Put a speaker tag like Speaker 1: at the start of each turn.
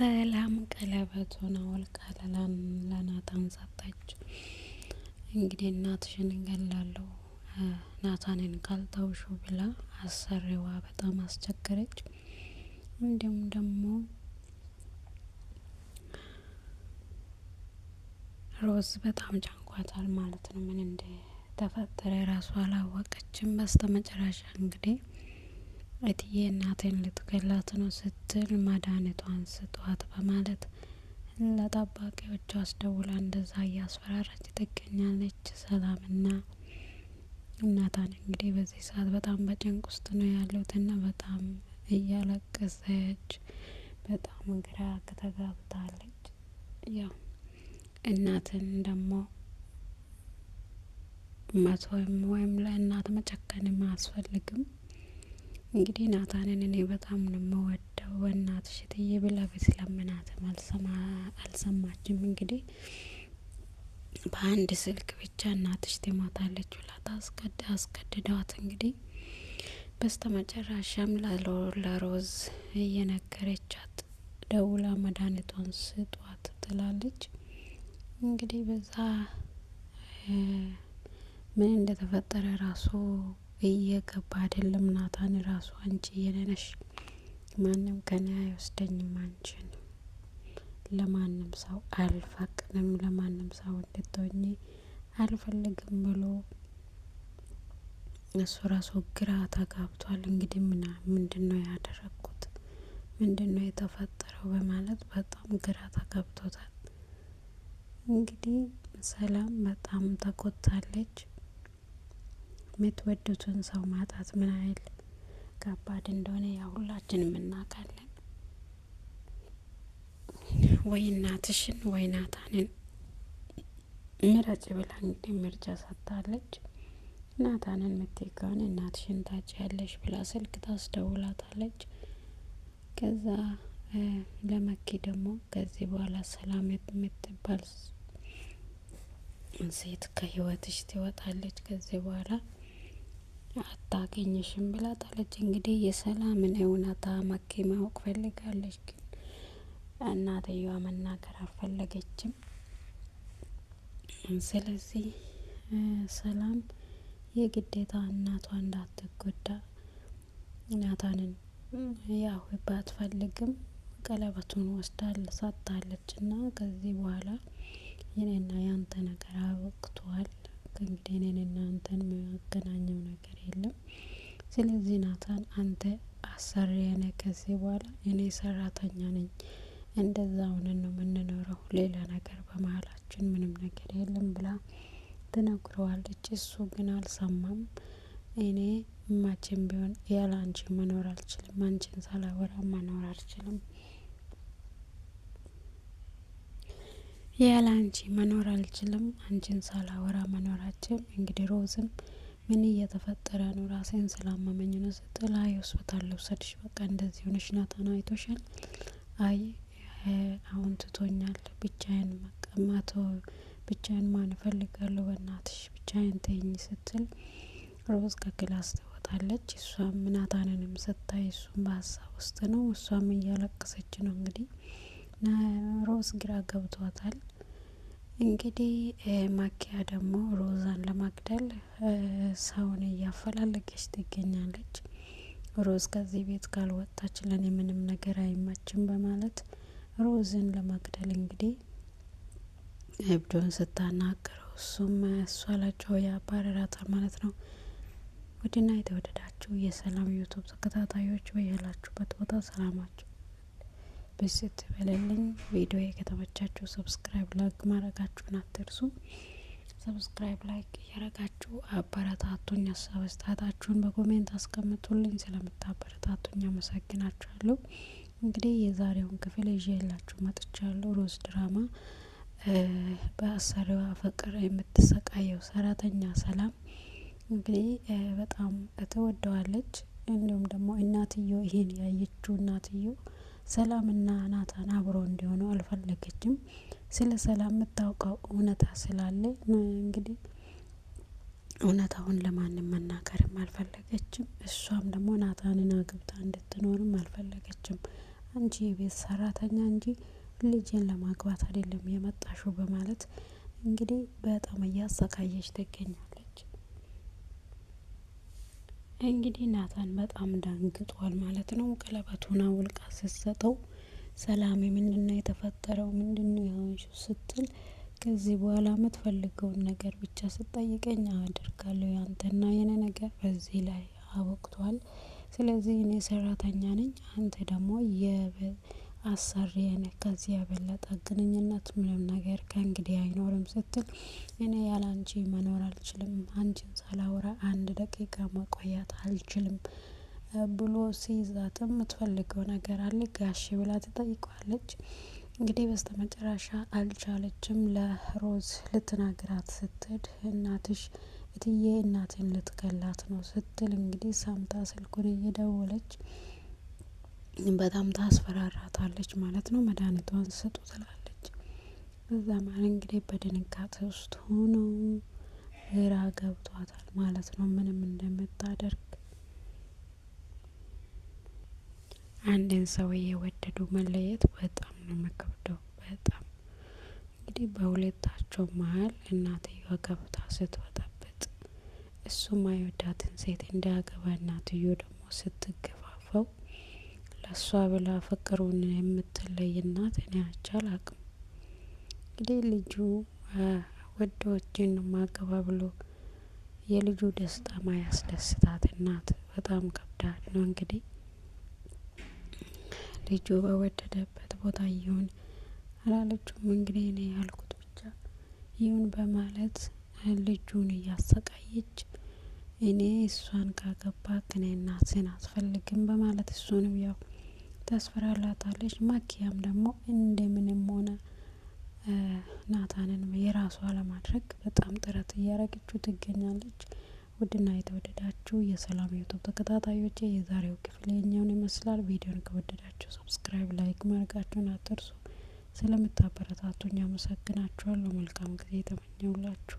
Speaker 1: ሰላም ቀለበቱን አውልቃ ለናታን ሰጠች። እንግዲህ እናትሽን እገላለሁ ናታንን ካልተውሹ ብላ አሰሪዋ በጣም አስቸገረች። እንዲሁም ደግሞ ሮዝ በጣም ጨንቋታል ማለት ነው። ምን እንደተፈጠረ ራሱ አላወቀችም። በስተመጨረሻ እንግዲህ እትዬ እናቴን ልትገላት ነው ስትል መድኃኒቷን ስጧት በማለት ለጠባቂዎቿ አስደውላ እንደዛ እያስፈራራች ትገኛለች። ሰላምና ናታን እንግዲህ በዚህ ሰዓት በጣም በጭንቅ ውስጥ ነው ያሉትና በጣም እያለቀሰች በጣም ግራ ተጋብታለች። ያው እናትን ደግሞ መተውም ወይም ለእናት መጨከንም አያስፈልግም። እንግዲህ ናታንን እኔ በጣም ነው የምወደው በእናትሽ እትዬ ብላ ብትለምናትም አልሰማችም። እንግዲህ በአንድ ስልክ ብቻ እናትሽ ትሞታለች ብላ አስገድደዋት እንግዲህ በስተመጨረሻም ለሮዝ እየነገረቻት ደውላ መድኃኒቷን ስጧት ትላለች። እንግዲህ በዛ ምን እንደተፈጠረ ራሱ እየገባ አይደለም። ናታን ራሱ አንቺ የነነሽ ማንም ከኔ አይወስደኝም፣ አንቺን ለማንም ሰው አልፈቅድም፣ ለማንም ሰው እንድትሆኚ አልፈልግም ብሎ እሱ ራሱ ግራ ተጋብቷል። እንግዲህ ምንድነው ያደረኩት፣ ምንድነው የተፈጠረው በማለት በጣም ግራ ተጋብቶታል። እንግዲህ ሰላም በጣም ተቆጣለች። የምትወዱትን ሰው ማጣት ምን ያህል ከባድ እንደሆነ ያው ሁላችንም እናውቃለን። ወይ እናትሽን ወይ ናታንን ምረጭ ብላ እንግዲህ ምርጫ ሰጥታለች። ናታንን የምትይ ከሆነ እናትሽን ታጭያለሽ ብላ ስልክ ታስደውላታለች። ከዛ ለመኪ ደግሞ ከዚህ በኋላ ሰላም የምትባል ሴት ከህይወትሽ ትወጣለች፣ ከዚህ በኋላ አታገኝሽም ብላታለች። እንግዲህ የሰላምን እውነታ መኪ ማወቅ ፈልጋለች፣ ግን እናትየዋ መናገር አልፈለገችም። ስለዚህ ሰላም የግዴታ እናቷ እንዳትጎዳ ናታንን ያው ባትፈልግም ቀለበቱን ወስዳል ሰጥታለችና ከዚህ በኋላ የኔና ያንተ ነገር አብቅቷል፣ ከእንግዲህ እኔና አንተን የሚያገናኘው ነገር የለም። ስለዚህ ናታን አንተ አሰሪዬ ነህ፣ ከዚህ በኋላ እኔ ሰራተኛ ነኝ፣ እንደዛ ሆነን ነው የምንኖረው፣ ሌላ ነገር በመሀላችን ምንም ነገር የለም ብላ ትነግረዋለች። እሱ ግን አልሰማም። እኔ መቼም ቢሆን ያለ አንቺ መኖር አልችልም፣ አንቺን ሳላወራ መኖር አልችልም፣ ያለ አንቺ መኖር አልችልም፣ አንቺን ሳላወራ መኖራችን። እንግዲህ ሮዝም ምን እየተፈጠረ ነው ራሴን ስላመመኝ ነው ስትል አይ ሆስፒታል ልውሰድሽ፣ በቃ እንደዚህ ሆነሽ ናታን አይቶሻል፣ አይ አሁን ትቶኛል፣ ብቻዬን መቀማት ብቻዬን ማን እፈልጋለሁ፣ በእናትሽ ብቻዬን ተይኝ ስትል ሮዝ ከክላስ ትወጣለች። እሷም ናታንንም ስታይ እሱም በሀሳብ ውስጥ ነው፣ እሷም እያለቀሰች ነው። እንግዲህ ሮዝ ግራ ገብቷታል። እንግዲህ ማኪያ ደግሞ ሮዛን ለማግደል ሰውን እያፈላለገች ትገኛለች። ሮዝ ከዚህ ቤት ካልወጣች ለኔ ምንም ነገር አይመችም በማለት ሮዝን ለማግደል እንግዲህ እብዱን ስታናገረው እሱም እሷ ላቸው ያባረራታል ማለት ነው። ውድና የተወደዳችሁ የሰላም ዩቱብ ተከታታዮች በያላችሁበት ቦታ ሰላማችሁ ብስት በለልኝ። ቪዲዮ ከተመቻችሁ ሰብስክራይብ ላይክ ማድረጋችሁን አትርሱ። ሰብስክራይብ ላይክ እያረጋችሁ አበረታቱኝ። ሀሳብ አስተያየታችሁን በኮሜንት አስቀምጡልኝ። ስለምታበረታቱኝ አመሰግናችኋለሁ። እንግዲህ የዛሬውን ክፍል ይዤላችሁ መጥቻለሁ። ሮዝ ድራማ በአሰሪዋ ፍቅር የምትሰቃየው ሰራተኛ ሰላም እንግዲህ በጣም ትወደዋለች። እንዲሁም ደግሞ እናትየው ይሄን ያየችው እናትየው ሰላምና ናታን አብሮ እንዲሆኑ አልፈለገችም። ስለ ሰላም የምታውቀው እውነታ ስላለ እንግዲህ እውነታውን ለማንም መናገርም አልፈለገችም። እሷም ደግሞ ናታንን አግብታ እንድትኖርም አልፈለገችም። አንቺ የቤት ሰራተኛ እንጂ ልጄን ለማግባት አይደለም የመጣሽው በማለት እንግዲህ በጣም እያሰቃየች ትገኛለች። እንግዲህ ናታን በጣም ደንግጧል ማለት ነው። ቀለበቱን አውልቃ ስትሰጠው ሰላም ምንድነው የተፈጠረው ምንድነው የሆንሽው ስትል ከዚህ በኋላ የምትፈልገውን ነገር ብቻ ስጠይቀኝ አደርጋለሁ ያንተና የኔ ነገር በዚህ ላይ አበቅቷል። ስለዚህ እኔ ሰራተኛ ነኝ አንተ ደግሞ የአሰሪ ነህ ከዚህ የበለጠ ግንኙነት ምንም ነገር ከእንግዲህ አይኖርም ስትል እኔ ያላንቺ መኖር አልችልም አንቺን ሳላወራ አንድ ደቂቃ መቆየት አልችልም ብሎ ሲይዛትም የምትፈልገው ነገር አለ ጋሽ ብላ ትጠይቀዋለች። እንግዲህ በስተመጨረሻ አልቻለችም። ለሮዝ ልትናገራት ስትል እናትሽ እትዬ እናቴን ልትገላት ነው ስትል እንግዲህ ሰምታ ስልኩን እየደወለች በጣም ታስፈራራታለች ማለት ነው። መድኃኒቷን ስጡ ትላለች። በዛ መሀል እንግዲህ በድንጋጤ ውስጥ ሆኖ ግራ ገብቷታል ማለት ነው ምንም እንደምታደርግ። አንድን ሰው እየወደዱ መለየት በጣም ነው የሚከብደው በጣም። እንግዲህ በሁለታቸው መሀል እናትየዋ ገብታ ስትበጠብጥ እሱ ማይወዳትን ሴት እንዲያገባ እናትየው ደግሞ ስትገፋፋው ለሷ ብላ ፍቅሩን የምትለይ እናት እኔ አይቼ አላቅም። እንግዲህ ልጁ ወዶችን ማገባ ብሎ የልጁ ደስታ ማያስደስታት እናት በጣም ከባድ ነው። እንግዲህ ልጁ በወደደበት ቦታ ይሁን አላለችም እንግዲህ እኔ ያልኩት ብቻ ይሁን በማለት ልጁን እያሰቃየች እኔ እሷን ካገባ እኔ እናትህን አትፈልግም በማለት እሱንም ያው ታስፈራራታለች። ማኪያም ደግሞ እንደምንም ሆነ ናታንን የራሷ ለማድረግ በጣም ጥረት እያረገችው ትገኛለች። ውድና የተወደዳችሁ የሰላም ዩቲዩብ ተከታታዮቼ የዛሬው ክፍል የኛውን ይመስላል። ቪዲዮን ከወደዳችሁ ሰብስክራይብ ላይክ ማድረጋችሁን አትርሱ። ስለምታበረታቱኝ አመሰግናችኋለሁ። መልካም ጊዜ ተመኘሁላችሁ።